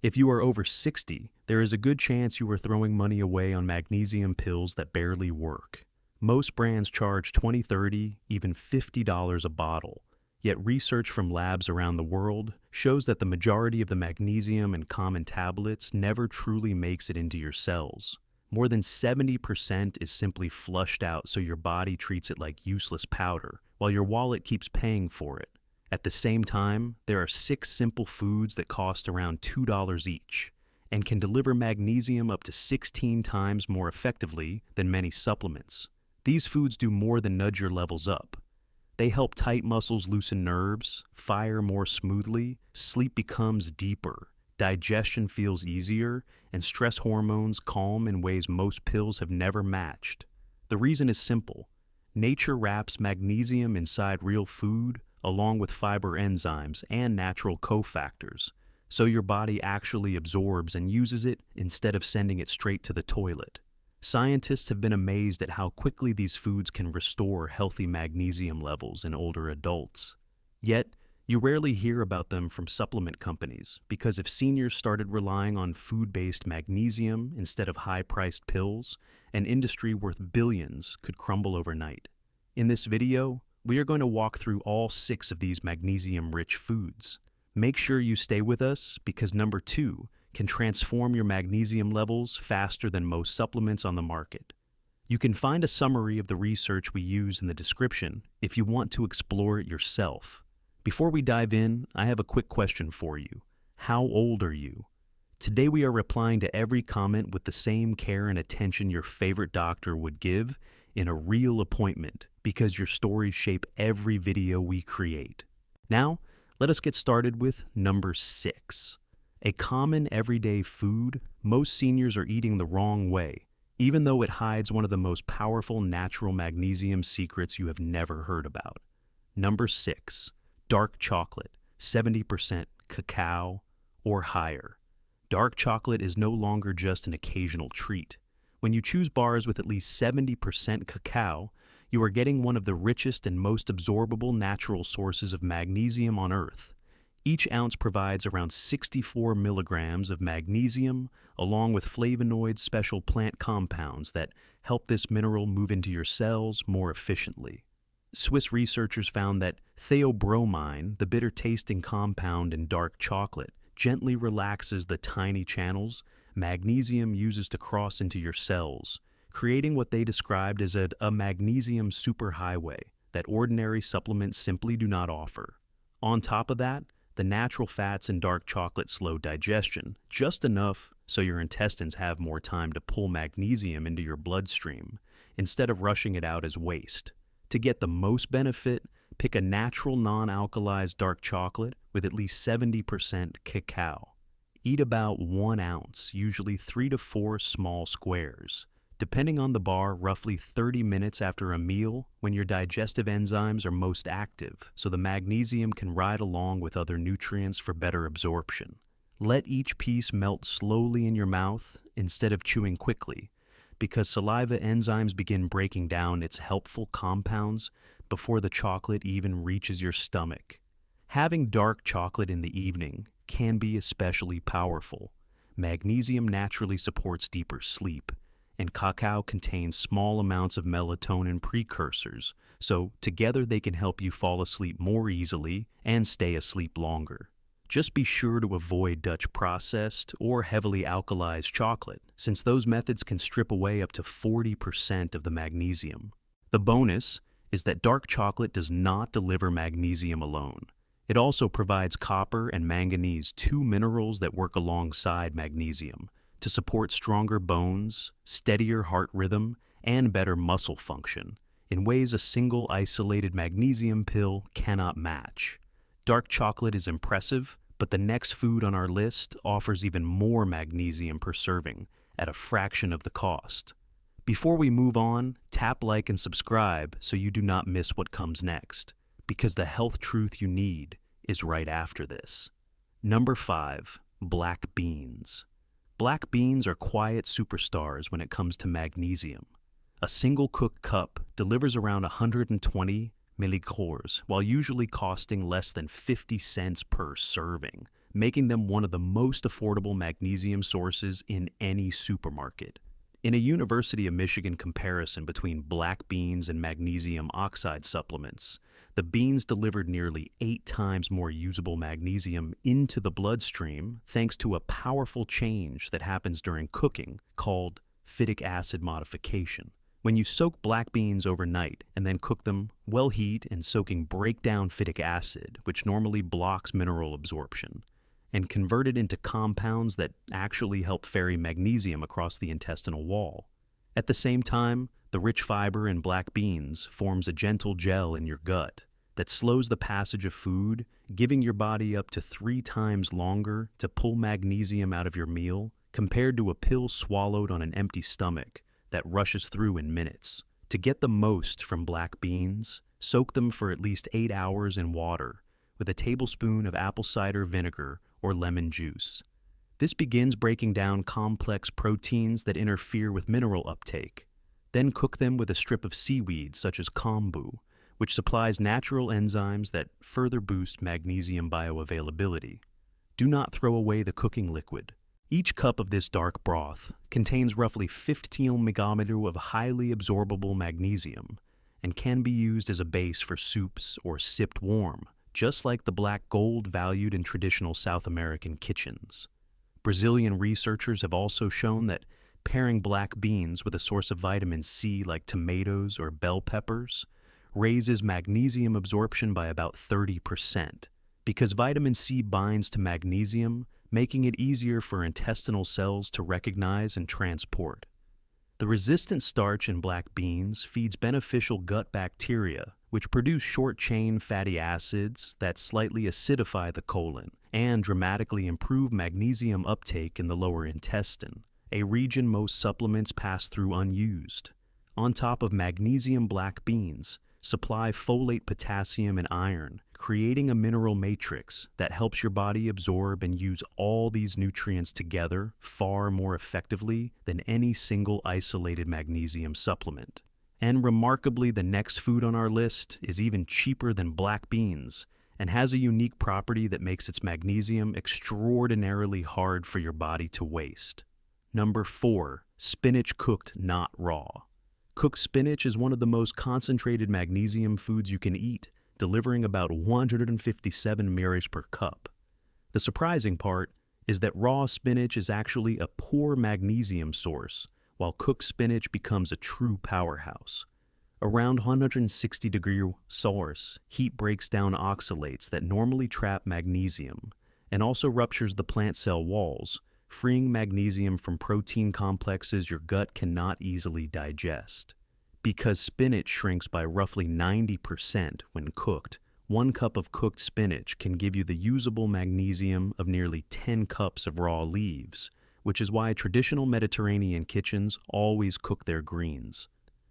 If you are over 60, there is a good chance you are throwing money away on magnesium pills that barely work. Most brands charge $20, $30, even $50 a bottle. Yet research from labs around the world shows that the majority of the magnesium in common tablets never truly makes it into your cells. More than 70% is simply flushed out so your body treats it like useless powder, while your wallet keeps paying for it. At the same time, there are 6 simple foods that cost around $2 each and can deliver magnesium up to 16 times more effectively than many supplements. These foods do more than nudge your levels up. They help tight muscles loosen nerves, fire more smoothly, sleep becomes deeper, digestion feels easier, and stress hormones calm in ways most pills have never matched. The reason is simple. Nature wraps magnesium inside real food, along with fiber enzymes and natural cofactors, so your body actually absorbs and uses it instead of sending it straight to the toilet. Scientists have been amazed at how quickly these foods can restore healthy magnesium levels in older adults. Yet, you rarely hear about them from supplement companies because if seniors started relying on food-based magnesium instead of high-priced pills, an industry worth billions could crumble overnight. In this video, we are going to walk through all 6 of these magnesium-rich foods. Make sure you stay with us because number 2 can transform your magnesium levels faster than most supplements on the market. You can find a summary of the research we use in the description if you want to explore it yourself. Before we dive in, I have a quick question for you. How old are you? Today we are replying to every comment with the same care and attention your favorite doctor would give in a real appointment because your stories shape every video we create. Now, let us get started with number 6. A common everyday food most seniors are eating the wrong way, even though it hides one of the most powerful natural magnesium secrets you have never heard about. Number 6. Dark chocolate, 70% cacao or higher. Dark chocolate is no longer just an occasional treat. When you choose bars with at least 70% cacao, you are getting one of the richest and most absorbable natural sources of magnesium on Earth. Each ounce provides around 64 milligrams of magnesium, along with flavonoid special plant compounds that help this mineral move into your cells more efficiently. Swiss researchers found that theobromine, the bitter-tasting compound in dark chocolate, gently relaxes the tiny channels magnesium uses to cross into your cells, creating what they described as a magnesium superhighway that ordinary supplements simply do not offer. On top of that, the natural fats in dark chocolate slow digestion, just enough so your intestines have more time to pull magnesium into your bloodstream, instead of rushing it out as waste. To get the most benefit, pick a natural non-alkalized dark chocolate with at least 70% cacao. Eat about 1 ounce, usually 3 to 4 small squares. Depending on the bar, roughly 30 minutes after a meal when your digestive enzymes are most active, so the magnesium can ride along with other nutrients for better absorption. Let each piece melt slowly in your mouth instead of chewing quickly, because saliva enzymes begin breaking down its helpful compounds before the chocolate even reaches your stomach. Having dark chocolate in the evening can be especially powerful. Magnesium naturally supports deeper sleep, and cacao contains small amounts of melatonin precursors, so together they can help you fall asleep more easily and stay asleep longer. Just be sure to avoid Dutch processed or heavily alkalized chocolate, since those methods can strip away up to 40% of the magnesium. The bonus is that dark chocolate does not deliver magnesium alone. It also provides copper and manganese, 2 minerals that work alongside magnesium to support stronger bones, steadier heart rhythm, and better muscle function, in ways a single isolated magnesium pill cannot match. Dark chocolate is impressive, but the next food on our list offers even more magnesium per serving at a fraction of the cost. Before we move on, tap like and subscribe so you do not miss what comes next, because the health truth you need is right after this. Number 5, black beans. Black beans are quiet superstars when it comes to magnesium. A single cooked cup delivers around 120 milligauss, while usually costing less than 50 cents per serving. making them one of the most affordable magnesium sources in any supermarket. In a University of Michigan comparison between black beans and magnesium oxide supplements, the beans delivered nearly 8 times more usable magnesium into the bloodstream thanks to a powerful change that happens during cooking called phytic acid modification. When you soak black beans overnight and then cook them, heat and soaking break down phytic acid, which normally blocks mineral absorption, and convert it into compounds that actually help ferry magnesium across the intestinal wall. At the same time, the rich fiber in black beans forms a gentle gel in your gut that slows the passage of food, giving your body up to 3 times longer to pull magnesium out of your meal compared to a pill swallowed on an empty stomach that rushes through in minutes. To get the most from black beans, soak them for at least 8 hours in water with a tablespoon of apple cider vinegar or lemon juice. This begins breaking down complex proteins that interfere with mineral uptake. Then cook them with a strip of seaweed such as kombu, which supplies natural enzymes that further boost magnesium bioavailability. Do not throw away the cooking liquid. Each cup of this dark broth contains roughly 15 megamolar of highly absorbable magnesium and can be used as a base for soups or sipped warm, just like the black gold valued in traditional South American kitchens. Brazilian researchers have also shown that pairing black beans with a source of vitamin C like tomatoes or bell peppers raises magnesium absorption by about 30%, because vitamin C binds to magnesium, making it easier for intestinal cells to recognize and transport. The resistant starch in black beans feeds beneficial gut bacteria, which produce short-chain fatty acids that slightly acidify the colon and dramatically improve magnesium uptake in the lower intestine, a region most supplements pass through unused. On top of magnesium, black beans supply folate, potassium, and iron, creating a mineral matrix that helps your body absorb and use all these nutrients together far more effectively than any single isolated magnesium supplement. And remarkably, the next food on our list is even cheaper than black beans and has a unique property that makes its magnesium extraordinarily hard for your body to waste. Number 4, spinach cooked not raw. Cooked spinach is one of the most concentrated magnesium foods you can eat, delivering about 157 mg per cup. The surprising part is that raw spinach is actually a poor magnesium source, while cooked spinach becomes a true powerhouse. Around 160-degree Celsius, heat breaks down oxalates that normally trap magnesium and also ruptures the plant cell walls, freeing magnesium from protein complexes your gut cannot easily digest. Because spinach shrinks by roughly 90% when cooked, 1 cup of cooked spinach can give you the usable magnesium of nearly 10 cups of raw leaves, which is why traditional Mediterranean kitchens always cook their greens.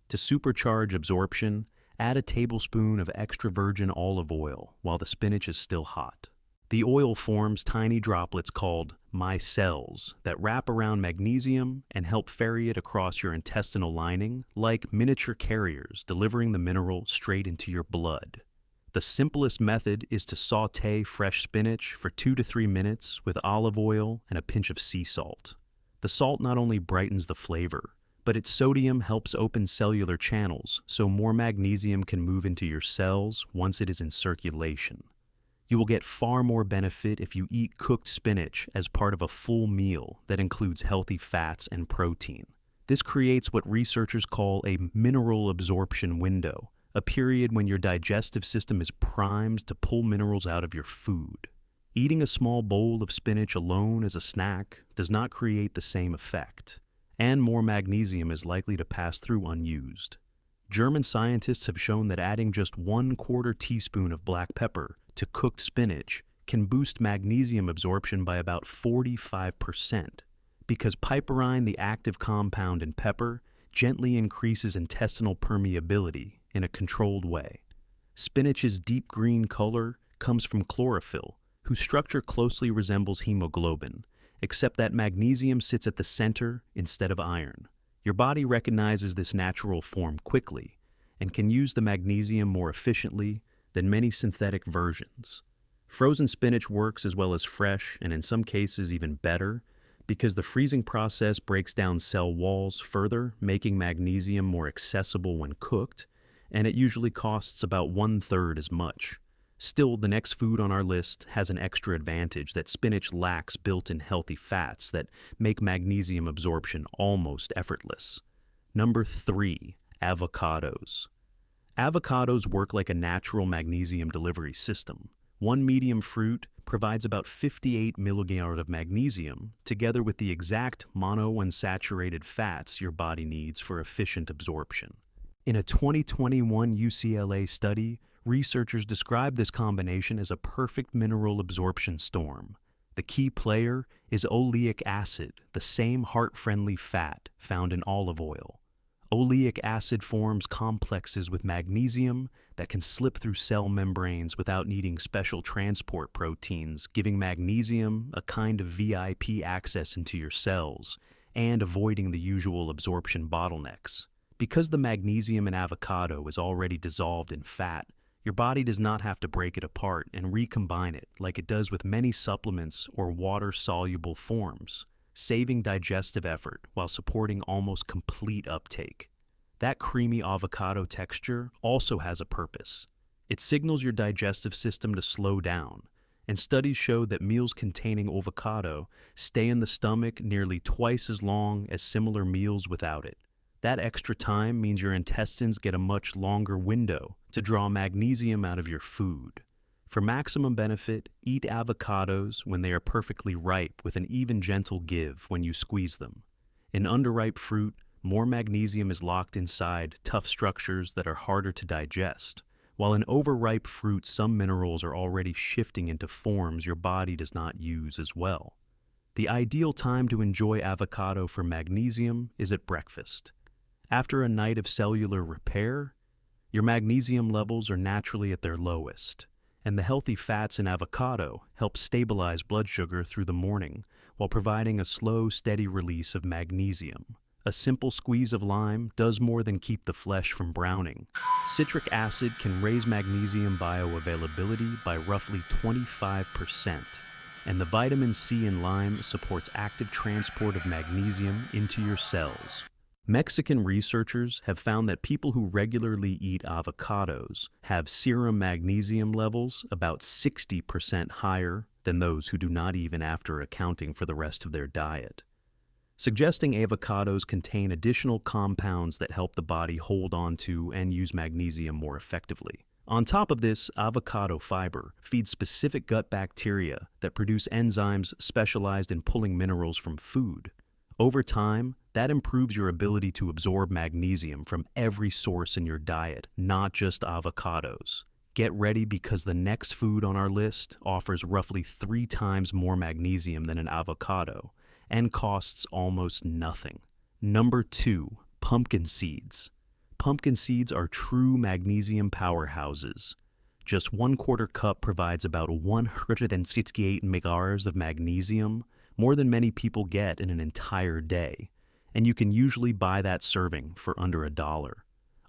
To supercharge absorption, add a tablespoon of extra virgin olive oil while the spinach is still hot. The oil forms tiny droplets called micelles that wrap around magnesium and help ferry it across your intestinal lining like miniature carriers, delivering the mineral straight into your blood. The simplest method is to sauté fresh spinach for 2 to 3 minutes with olive oil and a pinch of sea salt. The salt not only brightens the flavor, but its sodium helps open cellular channels so more magnesium can move into your cells once it is in circulation. You will get far more benefit if you eat cooked spinach as part of a full meal that includes healthy fats and protein. This creates what researchers call a mineral absorption window, a period when your digestive system is primed to pull minerals out of your food. Eating a small bowl of spinach alone as a snack does not create the same effect, and more magnesium is likely to pass through unused. German scientists have shown that adding just 1/4 teaspoon of black pepper to cooked spinach can boost magnesium absorption by about 45%, because piperine, the active compound in pepper, gently increases intestinal permeability in a controlled way. Spinach's deep green color comes from chlorophyll, whose structure closely resembles hemoglobin, except that magnesium sits at the center instead of iron. Your body recognizes this natural form quickly and can use the magnesium more efficiently than many synthetic versions. Frozen spinach works as well as fresh, and in some cases even better, because the freezing process breaks down cell walls further, making magnesium more accessible when cooked, and it usually costs about 1/3 as much. Still, the next food on our list has an extra advantage that spinach lacks built-in healthy fats that make magnesium absorption almost effortless. Number 3, avocados. Avocados work like a natural magnesium delivery system. One medium fruit provides about 58 milligrams of magnesium, together with the exact monounsaturated fats your body needs for efficient absorption. In a 2021 UCLA study, researchers described this combination as a perfect mineral absorption storm. The key player is oleic acid, the same heart-friendly fat found in olive oil. Oleic acid forms complexes with magnesium that can slip through cell membranes without needing special transport proteins, giving magnesium a kind of VIP access into your cells and avoiding the usual absorption bottlenecks. Because the magnesium in avocado is already dissolved in fat, your body does not have to break it apart and recombine it like it does with many supplements or water-soluble forms, saving digestive effort while supporting almost complete uptake. That creamy avocado texture also has a purpose. It signals your digestive system to slow down, and studies show that meals containing avocado stay in the stomach nearly twice as long as similar meals without it. That extra time means your intestines get a much longer window to draw magnesium out of your food. For maximum benefit, eat avocados when they are perfectly ripe with an even gentle give when you squeeze them. In underripe fruit, more magnesium is locked inside tough structures that are harder to digest, while in overripe fruit some minerals are already shifting into forms your body does not use as well. The ideal time to enjoy avocado for magnesium is at breakfast. After a night of cellular repair, your magnesium levels are naturally at their lowest, and the healthy fats in avocado help stabilize blood sugar through the morning while providing a slow, steady release of magnesium. A simple squeeze of lime does more than keep the flesh from browning. Citric acid can raise magnesium bioavailability by roughly 25%, and the vitamin C in lime supports active transport of magnesium into your cells. Mexican researchers have found that people who regularly eat avocados have serum magnesium levels about 60% higher than those who do not, even after accounting for the rest of their diet, suggesting avocados contain additional compounds that help the body hold on to and use magnesium more effectively. On top of this, avocado fiber feeds specific gut bacteria that produce enzymes specialized in pulling minerals from food. Over time, that improves your ability to absorb magnesium from every source in your diet, not just avocados. Get ready, because the next food on our list offers roughly 3 times more magnesium than an avocado and costs almost nothing. Number 2, pumpkin seeds. Pumpkin seeds are true magnesium powerhouses. Just 1/4 cup provides about 168 milligrams of magnesium, more than many people get in an entire day, and you can usually buy that serving for under $1.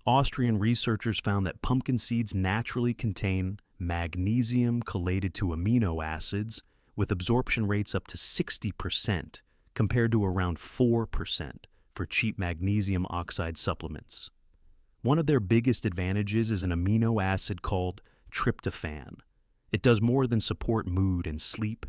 Austrian researchers found that pumpkin seeds naturally contain magnesium collated to amino acids with absorption rates up to 60%, compared to around 4% for cheap magnesium oxide supplements. One of their biggest advantages is an amino acid called tryptophan. It does more than support mood and sleep.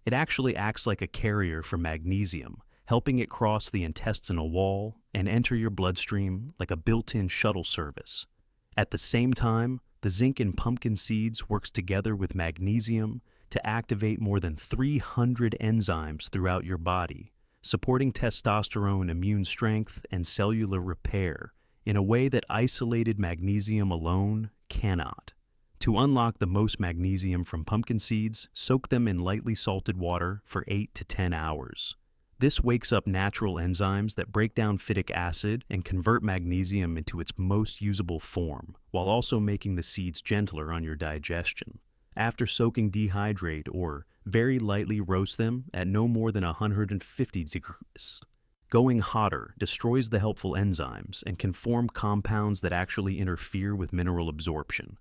It actually acts like a carrier for magnesium, helping it cross the intestinal wall and enter your bloodstream like a built-in shuttle service. At the same time, the zinc in pumpkin seeds works together with magnesium to activate more than 300 enzymes throughout your body, supporting testosterone immune strength and cellular repair in a way that isolated magnesium alone cannot. To unlock the most magnesium from pumpkin seeds, soak them in lightly salted water for 8 to 10 hours. This wakes up natural enzymes that break down phytic acid and convert magnesium into its most usable form, while also making the seeds gentler on your digestion. After soaking, dehydrate or very lightly roast them at no more than 150 degrees. Going hotter destroys the helpful enzymes and can form compounds that actually interfere with mineral absorption.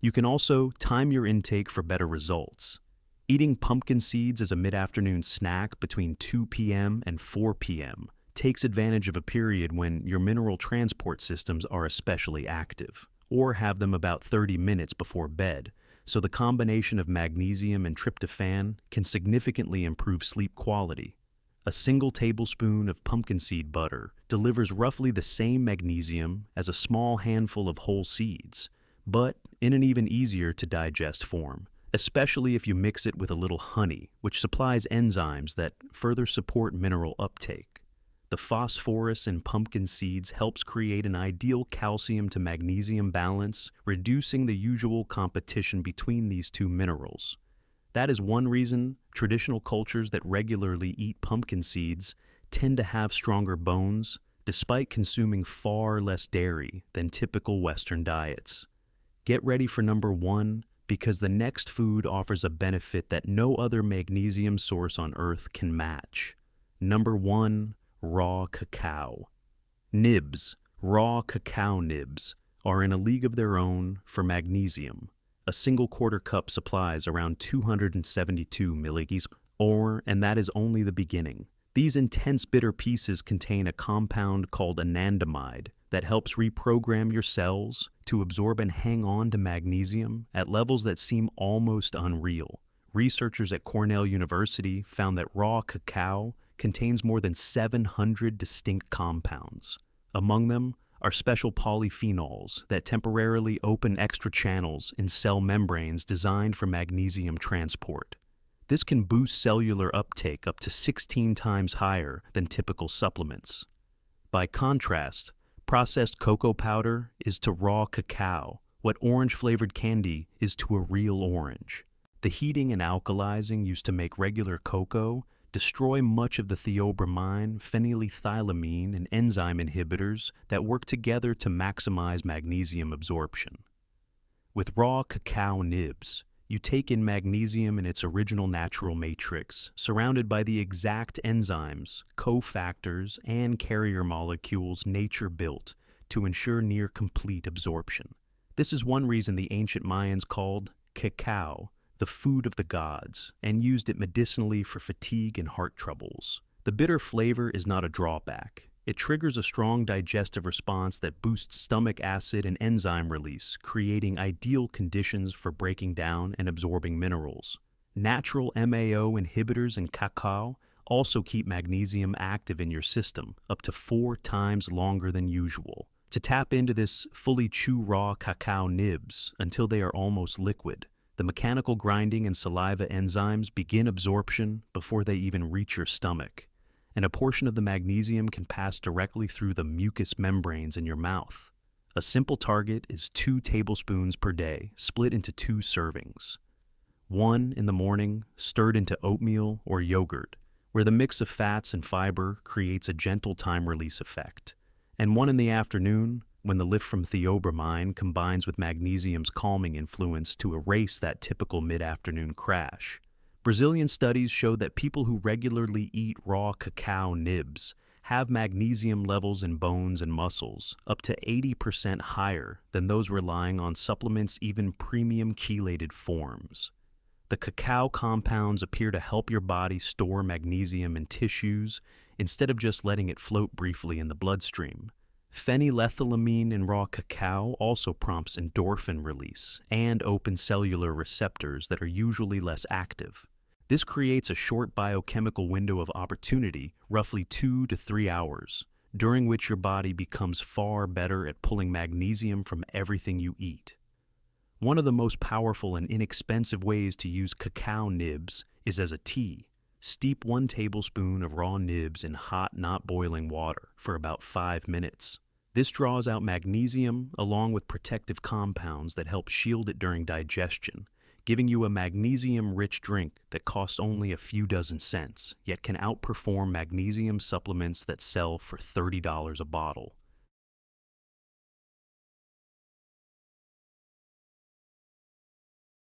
You can also time your intake for better results. Eating pumpkin seeds as a mid-afternoon snack between 2 p.m. and 4 p.m. takes advantage of a period when your mineral transport systems are especially active, or have them about 30 minutes before bed, so the combination of magnesium and tryptophan can significantly improve sleep quality. A single tablespoon of pumpkin seed butter delivers roughly the same magnesium as a small handful of whole seeds, but in an even easier to digest form, especially if you mix it with a little honey, which supplies enzymes that further support mineral uptake. The phosphorus in pumpkin seeds helps create an ideal calcium to magnesium balance, reducing the usual competition between these two minerals. That is one reason traditional cultures that regularly eat pumpkin seeds tend to have stronger bones, despite consuming far less dairy than typical Western diets. Get ready for number 1, because the next food offers a benefit that no other magnesium source on Earth can match. Number 1, raw cacao. Nibs, raw cacao nibs, are in a league of their own for magnesium. A single quarter cup supplies around 272 milligrams, and that is only the beginning. These intense bitter pieces contain a compound called anandamide that helps reprogram your cells to absorb and hang on to magnesium at levels that seem almost unreal. Researchers at Cornell University found that raw cacao contains more than 700 distinct compounds. Among them are special polyphenols that temporarily open extra channels in cell membranes designed for magnesium transport. This can boost cellular uptake up to 16 times higher than typical supplements. By contrast, processed cocoa powder is to raw cacao what orange-flavored candy is to a real orange. The heating and alkalizing used to make regular cocoa destroy much of the theobromine, phenylethylamine, and enzyme inhibitors that work together to maximize magnesium absorption. With raw cacao nibs, you take in magnesium in its original natural matrix, surrounded by the exact enzymes, cofactors, and carrier molecules nature built to ensure near complete absorption. This is one reason the ancient Mayans called cacao the food of the gods, and used it medicinally for fatigue and heart troubles. The bitter flavor is not a drawback. It triggers a strong digestive response that boosts stomach acid and enzyme release, creating ideal conditions for breaking down and absorbing minerals. Natural MAO inhibitors in cacao also keep magnesium active in your system up to 4 times longer than usual. To tap into this, fully chew raw cacao nibs until they are almost liquid. The mechanical grinding and saliva enzymes begin absorption before they even reach your stomach, and a portion of the magnesium can pass directly through the mucous membranes in your mouth. A simple target is 2 tablespoons per day, split into 2 servings. 1 in the morning, stirred into oatmeal or yogurt, where the mix of fats and fiber creates a gentle time-release effect, and 1 in the afternoon, when the lift from theobromine combines with magnesium's calming influence to erase that typical mid-afternoon crash. Brazilian studies show that people who regularly eat raw cacao nibs have magnesium levels in bones and muscles up to 80% higher than those relying on supplements, even premium chelated forms. The cacao compounds appear to help your body store magnesium in tissues instead of just letting it float briefly in the bloodstream. Phenylethylamine in raw cacao also prompts endorphin release and opens cellular receptors that are usually less active. This creates a short biochemical window of opportunity, roughly 2 to 3 hours, during which your body becomes far better at pulling magnesium from everything you eat. One of the most powerful and inexpensive ways to use cacao nibs is as a tea. Steep 1 tablespoon of raw nibs in hot, not boiling water for about 5 minutes. This draws out magnesium along with protective compounds that help shield it during digestion, giving you a magnesium-rich drink that costs only a few dozen cents, yet can outperform magnesium supplements that sell for $30 a bottle.